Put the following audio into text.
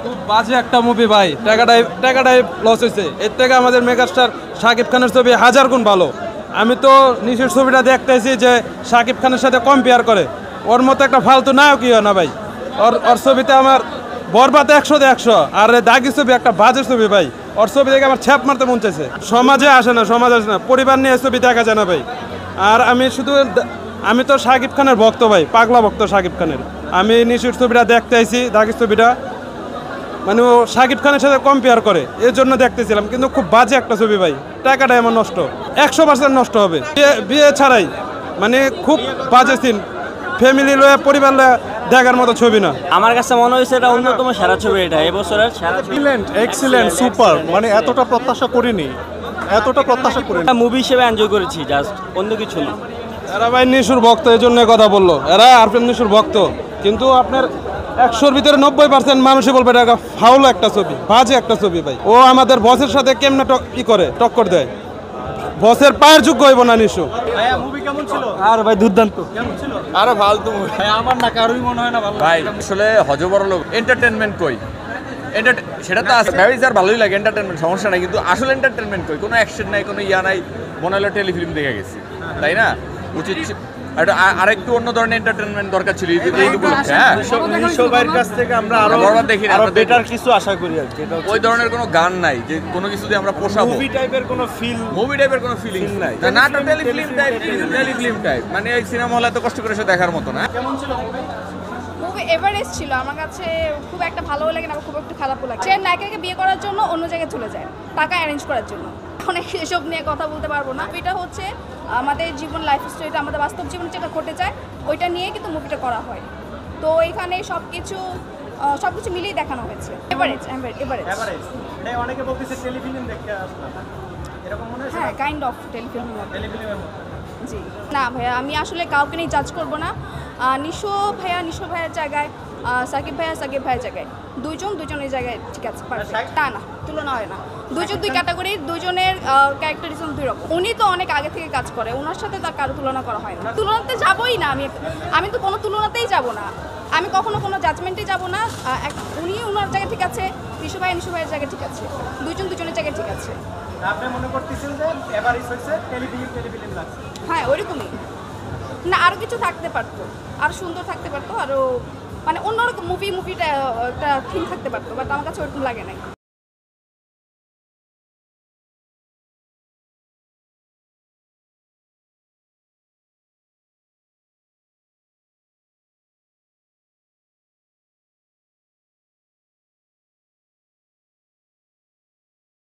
খুব বাজে একটা মুভি ভাই, টাকাটাই লস হয়েছে। এর থেকে আমাদের মেগাস্টার শাকিব খানের ছবি হাজার গুণ ভালো। আমি তো নিশুর ছবিটা দেখতেছি যে শাকিব খানের সাথে কম্পেয়ার করে, ওর মতো একটা ফালতু নায়কই হয় না ভাই। ওর ছবিতে আমার বরবাদ 100-তে 100, আর দাগি ছবি একটা বাজে ছবি ভাই। ওর ছবি দেখে আমার ছ্যাপ মারতে মন চাইছে। সমাজে আসে না, পরিবার নিয়ে ছবি দেখা যায় না ভাই। আর আমি তো শাকিব খানের ভক্ত ভাই, পাগলা ভক্ত শাকিব খানের। আমি নিশুর ছবিটা দেখতে আইছি, দাগির ছবিটা, মানে ও শাকিব খানের সাথে কম্পেয়ার করে, এর জন্য দেখতেছিলাম। কিন্তু খুব বাজে একটা ছবি ভাই, টাকাটা এমন নষ্ট, 100% নষ্ট হবে। বিয়ে ছাড়াই মানে খুব বাজে সিন, ফ্যামিলি লয়ে পরিবার লয়ে দেখার মতো ছবি না। আমার কাছে মনে হয়েছে এটা অন্যতম সেরা ছবি, এটা এবছরের সেরা ছবি। এক্সিলেন্ট, সুপার, মানে এতটা প্রত্যাশা করিনি। মুভি হিসেবে এনজয় করেছি, জাস্ট অন্য কিছু না। এরা ভাই নিশুর ভক্ত, এই জন্য কথা বললো। এরা আরফিন নিশুর ভক্ত, কিন্তু আপনার 100-র ভিতরে 90% মানুষই বলবে এটা ফাউল একটা ছবি, বাজে একটা ছবি ভাই। ও আমাদের বসের সাথে কেমনে টক্কর দেয়, বসের পায়ের যোগ্য হইব না নিশু। মুভি কেমন ছিল? আর ভাই দুর্দান্ত, কেমন ছিল? আরো ফালতু মুভি আমার না, কারোই মনে হয় না ভালো ভাই। আসলে হজবর লোক এন্টারটেনমেন্ট কই, সেটা তো আছে ভাই, আর ভালোই লাগে এন্টারটেনমেন্ট, সমস্যা নাই, কিন্তু আসলে এন্টারটেনমেন্ট কই, কোনো অ্যাকশন নাই, কোনো ইয়া নাই, মনে হলো টেলিফিল্ম দেখে গেছি, তাই না? উচিত আরেকটু অন্য ধরনের এন্টারটেনমেন্ট দরকার ছিল এই উপলক্ষে। হ্যাঁ, সবার কাছ থেকে আমরা আরো বরবাদ দেখি না, আরো বেটার কিছু আশা করি আর কি। ওই ধরনের কোনো গান নাই যে কোনো কিছু দিয়ে আমরা পোষাবো। মুভি টাইপের কোনো ফিলিংস নাই, না তো টেলিফিল্ম টাইপ, মানে এই সিনেমা হলে এত কষ্ট করে সে দেখার মতো না। কেমন ছিল মুভি এভারেজ ছিল, আমার কাছে খুব একটা ভালোও লাগে না, খুব একটু খারাপও লাগে। সে নায়িকাকে বিয়ে করার জন্য অন্য জায়গায় চলে যায় টাকা অ্যারেঞ্জ করার জন্য। অনেক এসব নিয়ে কথা বলতে পারবো না। এটা হচ্ছে আমাদের জীবন, লাইফ স্টাইলটা, আমাদের বাস্তব জীবনে যেটা ঘটে যায় ওইটা নিয়ে কিন্তু মুভিটা করা হয়। তো এখানে সব কিছু মিলিয়ে দেখানো হয়েছে। এভারেজ। অনেকে বলতেছে টেলিফিল্ম দেখতে আসলাম, এরকম মনে হয়? হ্যাঁ, কাইন্ড অফ টেলিফিল্মের মতো। জি না ভাইয়া, আমি আসলে কাউকে নিয়ে জাজ করবো না। নিশো ভাইয়ার জায়গায়, সাকিব ভাইয়ার জায়গায়, দুজনের জায়গায় ঠিক আছে, না তুলনা হয় না। দুই ক্যাটাগরি, দুজনের ক্যারেক্টারিজম দুই রকম। উনি তো অনেক আগে থেকে কাজ করে, ওনার সাথে তার কারো তুলনা করা হয় না। তুলনাতে যাবোই না, আমি তো কোনো তুলনাতেই যাব না, আমি কখনো কোনো জাজমেন্টে যাব না। উনি ওনার জায়গায় ঠিক আছে, নিশো ভাইয়ের জায়গায় ঠিক আছে, দুজনের জায়গায় ঠিক আছে। আপনি মনে করতেছেন যে এভারেজ হইছে, টেলিফিল্ম লাগছে? হ্যাঁ, ওইরকমই না, আরও কিছু থাকতে পারতো, আর সুন্দর থাকতে পারতো, আরও মানে অন্যরকম মুভিটা একটা থিম থাকতে পারতো, বাট আমার কাছে ওরকম লাগে নাই।